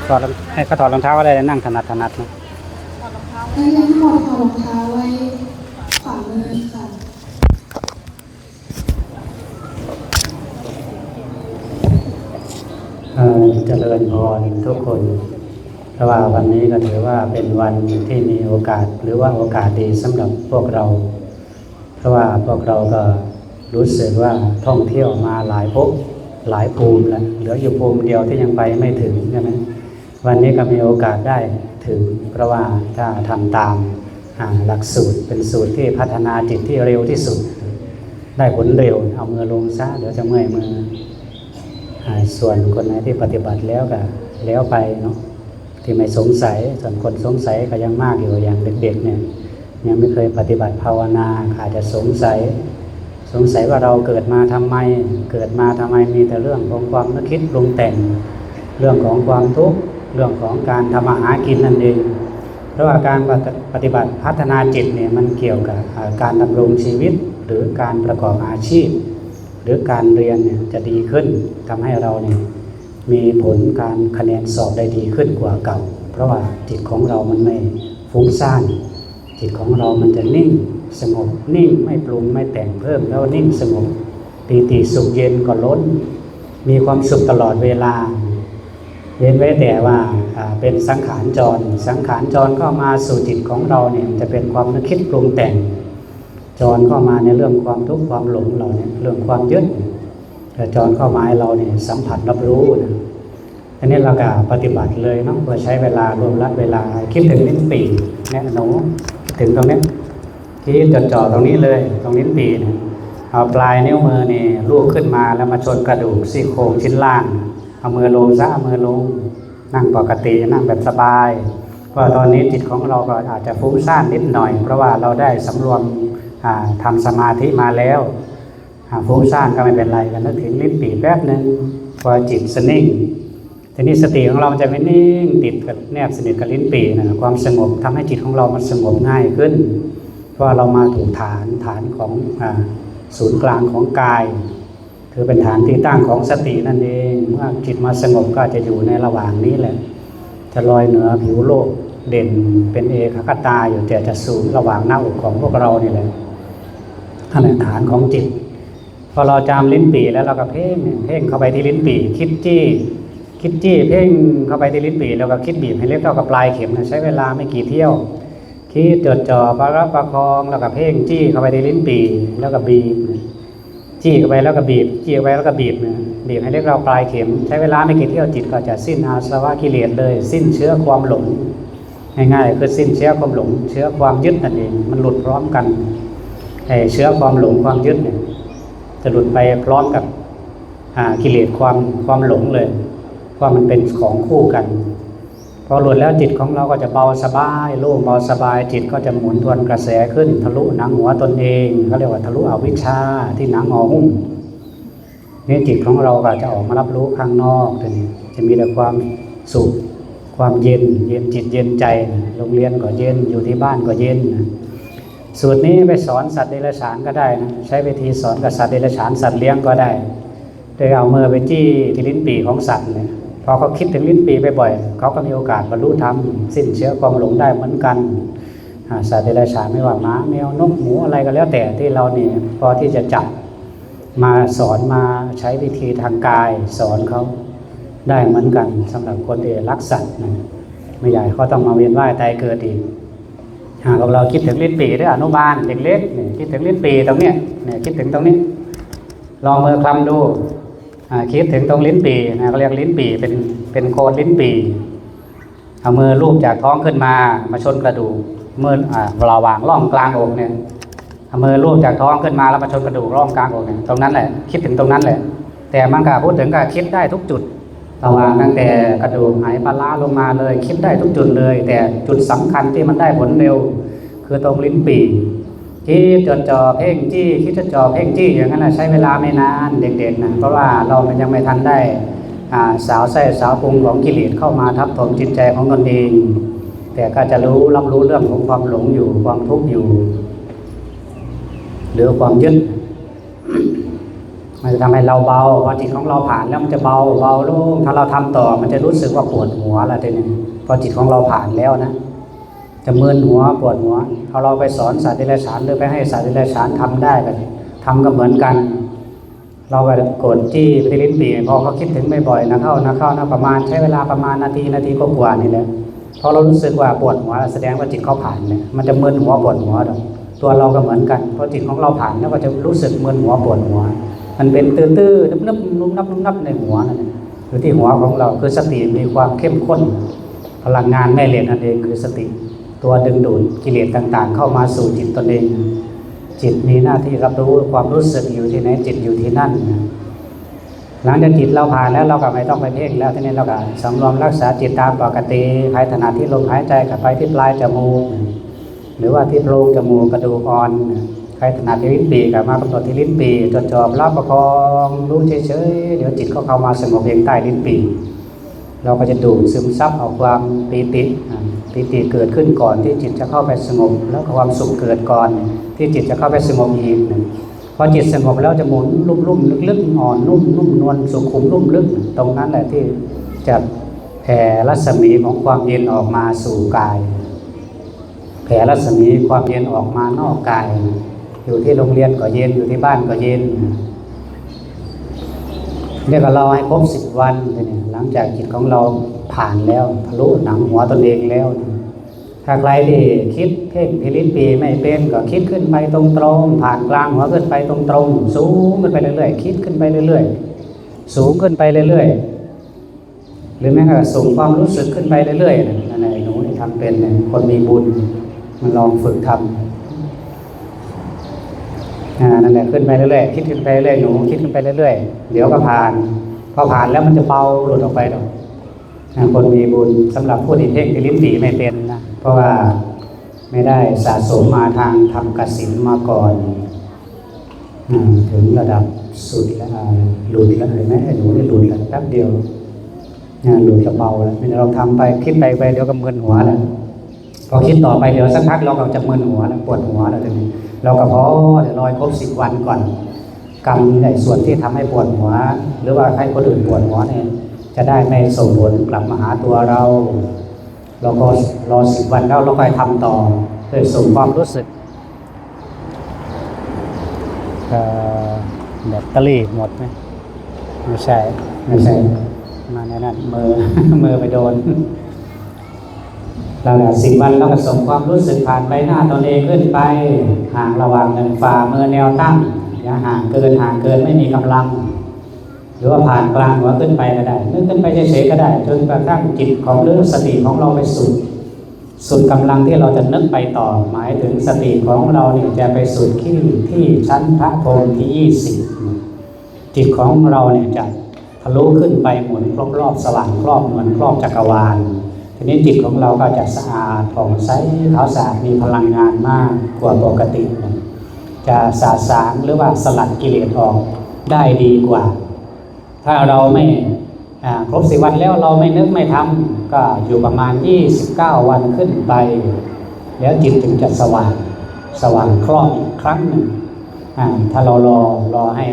ถอดให้เขาถอดรองเท้าก็ได้นั่งถนัดนะถอดรองเท้าได้ยังถอดรองเท้าไว้ขวามือค่ะเจริญพรทุกคนเพราะว่าวันนี้ก็ถือว่าเป็นวันที่มีโอกาสหรือว่าโอกาสดีสำหรับพวกเราเพราะว่าพวกเราก็รู้สึกว่าท่องเที่ยวมาหลายภพหลายภูมิแล้วเหลืออยู่ภูมิเดียวที่ยังไปไม่ถึงใช่ไหมวันนี้ก็มีโอกาสได้ถึงเพราะว่าถ้าทำตามหลักสูตรเป็นสูตรที่พัฒนาจิตที่เร็วที่สุดได้ผลเร็วเอามือลงซะเดี๋ยวจะเมื่อยมือส่วนคนไหนที่ปฏิบัติแล้วก็แล้วไปเนาะที่ไม่สงสัยส่วนคนสงสัยก็ยังมากอยู่อย่างเด็กๆเนี่ยยังไม่เคยปฏิบัติภาวนาอาจจะสงสัยว่าเราเกิดมาทำไมมีแต่เรื่องของความนึกคิดปรุงแต่งเรื่องของความทุกข์เรื่องของการทำมาหากินนั่นเองเพราะว่าการปฏิบัติพัฒนาจิตเนี่ยมันเกี่ยวกับการดำรงชีวิตหรือการประกอบอาชีพหรือการเรียนเนี่ยจะดีขึ้นทำให้เราเนี่ยมีผลการคะแนนสอบได้ดีขึ้นกว่าเก่าเพราะว่าจิตของเรามันไม่ฟุ้งซ่านจิตของเรามันจะนิ่งสงบนิ่งไม่ปรุงไม่แต่งเพิ่มแล้วนิ่งสงบปีติสุขเย็นก็ล้นมีความสุขตลอดเวลาเว้นไว้แต่ว่าเป็นสังขารจรก็มาสู่จิตของเราเนี่ยจะเป็นความนึกคิดปรุงแต่งจรก็มาในเรื่องความทุกข์ความหลงเราเนี่ยเรื่องความยึดแต่จรเข้ามาให้เราเนี่ยสัมผัสรับรู้นะอันนี้เราก็ปฏิบัติเลยเนาะเราใช้เวลารวมรัดเวลาคิดถึงลิ้นปี่เนี่ยหนูถึงตรงนี้ที่จ่อตรงนี้เลยตรงลิ้นปี่เนี่ยเอาปลายนิ้วมือนี่ลูบขึ้นมาแล้วมาชนกระดูกซี่โครงชิ้นล่างเอามือลงซะเอามือลงนั่งปกตินั่งแบบสบายเพราะตอนนี้จิตของเราก็อาจจะฟุ้งซ่านนิดหน่อยเพราะว่าเราได้สำรวมทำสมาธิมาแล้วฟุ้งซ่านก็ไม่เป็นไรกันนึกถึงลิ้นปี่แป๊บนึงพอจิตสนิ่งทีนี้สติของเราจะไม่นิ่งติดกับแนบสนิทกับลิ้นปี่นะความสงบทำให้จิตของเรามันสงบง่ายขึ้นเพราะเรามาถูกฐานของศูนย์กลางของกายคือเป็นฐานที่ตั้งของสตินั่นเองเมื่อจิตมาสงบก็จะอยู่ในระหว่างนี้แหละจะลอยเหนือผิวโลกเด่นเป็นเอกคตาอยู่แต่จะสูงระหว่างหน้าอกของพวกเรานี่แหละนั่นแหละฐานของจิตพอเราจามลิ้นปี่แล้วเราก็เพ่งเข้าไปที่ลิ้นปี่คิดจี้เพ่งเข้าไปที่ลิ้นปี่แล้วก็คิดบีบให้เล็กเท่ากับปลายเข็มนะใช้เวลาไม่กี่เที่ยวคิดจดจ่อประคองแล้วก็เพ่งจี้เข้าไปที่ลิ้นปี่แล้วก็บีบจี้เข้าไปแล้วก็บีบจี้เข้าไปแล้วก็บีบบีบให้เล็กเราปลายเข็มใช้เวลาไม่กี่เที่ยวจิตก็จะสิ้นอาสวะกิเลสเลยสิ้นเชื้อความหลงง่ายๆคือสิ้นเชื้อความหลงเชื้อความยึดนั่นเองมันหลุดพร้อมกันเชื้อความหลงความยึดเนี่ยจะหลุดไปพร้อมกับกิเลสความหลงเลยเพราะมันเป็นของคู่กันพอหลุดแล้วจิตของเราก็จะเบาสบายโล่งเบาสบายจิตก็จะหมุนทวนกระแสขึ้นทะลุหนังหัวตนเองเขาเรียกว่าทะลุอวิชชาที่หนังห่อหุ้มนี่จิตของเราก็จะออกมารับรู้ข้างนอกจะมีแต่ความสุขความเย็นจิตเย็นใจโรงเรียนก็เย็นอยู่ที่บ้านก็เย็นสูตรนี้ไปสอนสัตว์เดรัจฉานก็ได้นะใช้วิธีสอนกับสัตว์เดรัจฉานสัตว์เลี้ยงก็ได้โดยเอามือไปจี้ที่ลิ้นปี่ของสัตว์เนี่ยพอเขาคิดถึงลิ้นปี่ไปบ่อยเขาก็มีโอกาสบรรลุธรรมสิ้นเชื้อความหลงได้เหมือนกันสัตว์เดรัจฉานไม่ว่าหมาแมวนกหมูอะไรก็แล้วแต่ที่เราเนี่ยพอที่จะจับมาสอนมาใช้วิธีทางกายสอนเขาได้เหมือนกันสำหรับคนที่รักสัตว์นะไม่ใหญ่เขาต้องมาเวียนว่ายตายเกิดอีกหากเราคิดถึงลิ้นปี่ด้วยอนุบาลเด็กเล็กเนี่ยคิดถึงลิ้นปี่ตรงเนี้ยเนี่ยคิดถึงตรงนี้ลองมือคลำดูคิดถึงตรงลิ้นปี่นะเขาเรียกลิ้นปี่เป็นโคนลิ้นปี่เอามือลูบจากท้องขึ้นมาชนกระดูกมือระหว่างร่องกลางอกเนี่ยเอามือลูบจากท้องขึ้นมาแล้วมาชนกระดูกร่องกลางอกเนี่ยตรงนั้นแหละคิดถึงตรงนั้นแหละแต่มันก็พูดถึงก็คิดได้ทุกจุดระหว่างตั้งแต่กระดูกหายปลาร้าลงมาเลยคิดได้ทุกจุดเลยแต่จุดสำคัญที่มันได้ผลเร็วคือตรงลิ้นปี่คิดจดจ่อเพ่งจี้คิดจดจ่อเพ่งจี้อย่างนั้นใช้เวลาไม่นานเด็กๆนะเพราะว่าเรายังไม่ทันได้สาวไส้สาวพุงของกิเลสเข้ามาทับถมจิตใจของตนเองแต่ก็จะรับรู้เรื่องของความหลงอยู่ความทุกข์อยู่หรือความยึด มันจะทำให้เราเบาพอจิตของเราผ่านแล้วมันจะเบาโล่งถ้าเราทำต่อมันจะรู้สึกว่าปวดหัวละทีนี้พอจิตของเราผ่านแล้วนะจะมึนหัวปวดหัวเอาเราไปสอนสัตว์เดรัจฉานหรือไปให้สัตว์เดรัจฉานทำได้กันทำก็เหมือนกันเราไปกดจี้ไปลิ้นปี่พอเขาคิดถึงบ่อยๆนะเข้านะประมาณใช้เวลาประมาณนาทีก็กว่านี่แหละพอเรารู้สึกว่าปวดหัวแสดงว่าจิตเขาผ่านเนี่ยมันจะมึนหัวปวดหัวตัวเราก็เหมือนกันพอจิตของเราผ่านแล้วก็จะรู้สึกมึนหัวปวดหัวมันเป็นตื้อๆนุ่มนับในหัวนั่นอยู่ที่หัวของเราคือสติมีความเข้มข้นพลังงานแม่เหล็กนั่นเองคือสติตัวดึงดูดกิเลสต่างๆเข้ามาสู่จิตตนเองจิตมีหน้าที่รับรู้ความรู้สึกอยู่ที่ไหนจิตอยู่ที่นั่นหลังจากจิตเราผ่านแล้วเราก็ไม่ต้องไปเพ่งแล้วทีนี้เราก็สำรวมรักษาจิตตามปกติใครถนัดที่ลมหายใจกับไปที่ปลายจมูกหรือว่าที่โพรงจมูกกระดูกอ่อนใครถนัดที่ลิ้นปี่กับมากำหนดที่ลิ้นปี่จดจ่อรับประคองรู้เฉยๆเดี๋ยวจิตก็เข้ามาสงบเองใต้ลิ้นปี่เราก็จะดูดซึมซับเอาความปีติเกิดขึ้นก่อนที่จิตจะเข้าไปสงบแล้วความสุขเกิดก่อนที่จิตจะเข้าไปสงบอีกพอจิตสงบแล้วจะหมุนลุ่มลึกๆอ่อนนุ่มนวลสุขุมลุ่มลึกตรงนั้นแหละที่จะแผ่รัศมีของความเย็นออกมาสู่กายแผ่รัศมีความเย็นออกมานอกกายอยู่ที่โรงเรียนก็เย็นอยู่ที่บ้านก็เย็นเรียกว่าเราให้ครบ10 วันเนี่ยหลังจากจิตของเราผ่านแล้วทะลุหนังหัวตนเองแล้วถ้าใครที่คิดเพ่งพิริตปีไม่เป็นก็คิดขึ้นไปตรงๆผ่านกลางหัวขึ้นไปตรงๆสูงขึ้นไปเรื่อยๆคิดขึ้นไปเรื่อยๆสูงขึ้นไปเรื่อยๆหรือแม้กระทั่งส่งความรู้สึกขึ้นไปเรื่อยๆนั่นแหละหนูที่ทำเป็นคนมีบุญมันลองฝึกทำนั่นแหละขึ้นไปเรื่อยๆคิดขึ้นไปเรื่อยหนูคิดขึ้นไปเรื่อยๆเดี๋ยวก็ผ่านพอผ่านแล้วมันจะเบาหลุดออกไปคนมีบุญสำหรับผู้ที่เพ่งที่ลิ้นปี่ไม่เป็นนะเพราะว่าไม่ได้สะสมมาทางธรรมกสิณมาก่อนถึงระดับสุดแล้วหลุดแล้วเห็นไหมหนูได้หลุดแล้วแป๊บเดียวหลุดแล้วเบาแล้วเราทำไปคิดไปเดี๋ยวก็มึนหัวแล้วพอคิดต่อไปเดี๋ยวสักพักเราก็จะมึนหัวแล้วปวดหัวแล้วทีนี้เราก็เดี๋ยวรอครบ10 วันก่อนกรรมในส่วนที่ทำให้ปวดหัวหรือว่าให้คนอื่นปวดหัวเนี่ยจะได้ไม่ส่งผลกลับมาหาตัวเราก็รอ10 วันแล้วเราค่อยทำต่อเพื่อส่งความรู้สึกแบตเตอรี่หมดไหมไม่ใช่มาในนั้นมือไปโดนเรา10 วันเราก็ส่งความรู้สึกผ่านใบหน้าตนเองขึ้นไปห่างระหว่างฝ่ามือแนวตั้งอย่าห่างเกินไม่มีกำลังหรือว่าผ่านกลางหัวขึ้นไปก็ได้นึกขึ้นไปเฉยๆก็ได้จนกระทั่งจิตของหรือสติของเราไปสุดกำลังที่เราจะนึกไปต่อหมายถึงสติของเราเนี่ยจะไปสุดที่ชั้นพระพรหมที่20จิตของเราเนี่ยจะทะลุขึ้นไปหมุนรอบสว่างครอบเหมือนครอบจักรวาลทีนี้จิตของเราก็จะสะอาดผ่องใสขาวสะอาดมีพลังงานมากกว่าปกติจะสาสางหรือว่าสลัดกิเลสออกได้ดีกว่าถ้าเราไม่ครบ10 วันแล้วเราไม่นึกไม่ทำก็อยู่ประมาณ29 วันขึ้นไปแล้วจิตถึงจะสว่างครอบอีกครั้งหนึ่งถ้าเรารอให้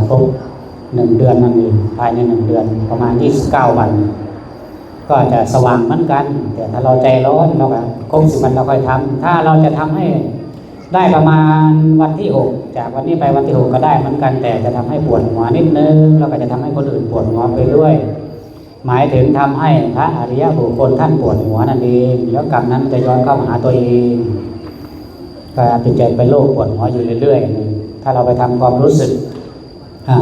ครบ1 เดือนนั่นเองภายใน1 เดือนประมาณ29 วันก็จะสว่างเหมือนกันแต่ถ้าเราใจร้อนเราก็ครบ10 วันเราค่อยทำถ้าเราจะทำให้ได้ประมาณวันที่6จากวันนี้ไปวันที่6ก็ได้เหมือนกันแต่จะทำให้ปวดหัวนิดนึงแล้วก็จะทำให้คนอื่นปวดหัวไปด้วยหมายถึงทำให้พระอริยบุคคลท่านปวดหัวนั่นเองแล้วกรรมนั้นจะย้อนเข้ามาหาตัวเองก็เป็นใจเป็นโรคปวดหัวอยู่เรื่อยๆถ้าเราไปทำความรู้สึก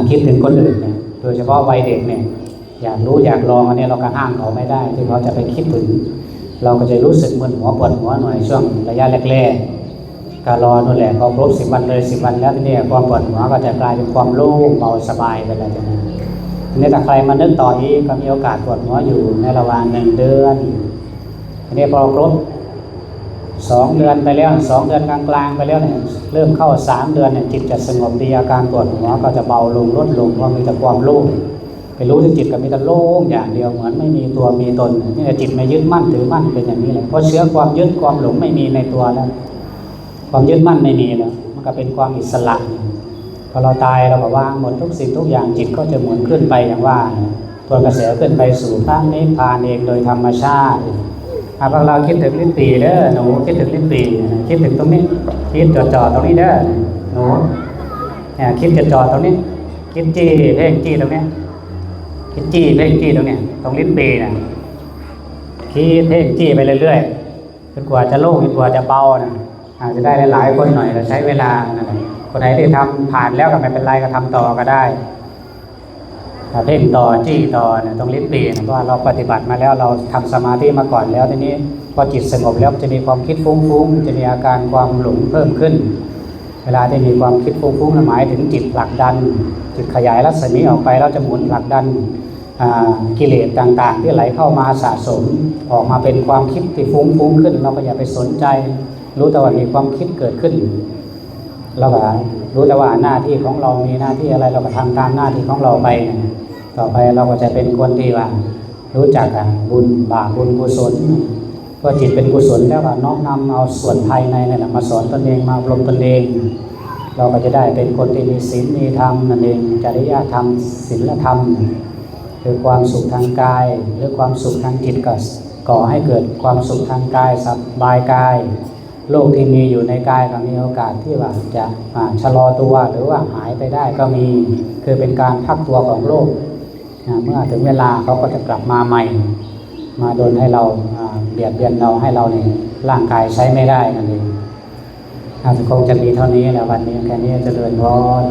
คิดถึงคนอื่นเนี่ยโดยเฉพาะวัยเด็กเนี่ยอยากรู้อยากลองอันนี้เราก็ห้ามเขาไม่ได้ที่เขาจะไปคิดถึงเราก็จะรู้สึกมึนหัวปวดหัวหน่อยช่วงระยะแรกๆก็รอนู่นแหละพอครบ10 วันเลย10 วันแล้วเนี่ยความปวดหัวก็จะกลายเป็นความโล่งเบาสบายไปแล้วทีนี้ถ้าใครมานึกต่ออีกก็มีโอกาสปวดหัวอยู่ในระหว่าง1 เดือนทีนี้พอครบ2 เดือนไปแล้ว2 เดือนกลางๆไปแล้วเนี่ยเริ่มเข้า3 เดือนเนี่ยจิตจะสงบดีอาการปวดหัวก็จะเบาลงลดลงเพราะมีแต่ความโล่งไปรู้ที่จิตก็มีแต่โล่งอย่างเดียวเหมือนไม่มีตัวมีตนนี่จิตไม่ยึดมั่นถือมั่นเป็นอย่างนี้แหละเพราะเชื้อความยึดความหลงไม่มีในตัวแล้วความยึดมั่นไม่มีแล้วมันก็เป็นความอิสระ พอเราตายเราก็วางหมดทุกสิ่งทุกอย่างจิตก็จะหมุนขึ้นไปอย่างว่าตัวกระแสขึ้นไปสู่พระนิพพานเองโดยธรรมชาติพวกเราคิดถึงลิ้นปี่เด้อหนูคิดถึงลิ้นปี่คิดถึงตรงนี้คิดจ่อตรงนี้เด้อหนูเนี่ยคิดจ่อตรงนี้คิดจี้เพ่งจี้ตรงนี้คิดจี้เพ่งจี้ตรงนี้ตรงลิ้นปี่นะคิดเพ่งจี้ไปเรื่อยๆจนกว่าจะโล่งจนกว่าจะเบานะอาจจะได้หลายๆคนหน่อยเราใช้เวลานะคนไหนที่ทำผ่านแล้วก็ไม่เป็นไรก็ทำต่อก็ได้ถ้าเพ่งต่อจี้ต่อเนี่ยตรงลิ้นปี่เพราะว่าเราปฏิบัติมาแล้วเราทำสมาธิมาก่อนแล้วทีนี้พอจิตสงบแล้วจะมีความคิดฟุ้งๆจะมีอาการความหลงเพิ่มขึ้นเวลาที่มีความคิดฟุ้งๆหมายถึงจิตผลักดันจิตขยายรัศมีออกไปแล้วจะหมุนผลักดันกิเลสต่างๆที่ไหลเข้ามาสะสมออกมาเป็นความคิดที่ฟุ้งขึ้นเราก็อย่าไปสนใจรู้แต่ว่ามีความคิดเกิดขึ้นเราก็รู้แต่ว่าหน้าที่ของเรามีหน้าที่อะไรเราก็ทำตามหน้าที่ของเราไปต่อไปเราก็จะเป็นคนที่ว่ารู้จักบุญบาปบุญกุศลพอจิตเป็นกุศลแล้วก็น้อมนำเอาส่วนภายในนั่นแหละมาสอนตนเองมาอบรมตนเองเราก็จะได้เป็นคนที่มีศีลมีธรรมนั่นเองจริยธรรมศีลธรรมคือความสุขทางกายหรือความสุขทางจิตก็ก่อให้เกิดความสุขทางกายสบายกายโรคที่มีอยู่ในกายก็มีโอกาสที่ว่าจะชะลอตัวหรือว่าหายไปได้ก็มีคือเป็นการพักตัวของโรคเมื่อถึงเวลาเขาก็จะกลับมาใหม่มาโดนให้เราเบียดเบียนเราให้เราเนี่ยร่างกายใช้ไม่ได้นั่นเองคงจะมีเท่านี้แล้ววันนี้แค่นี้เจริญพร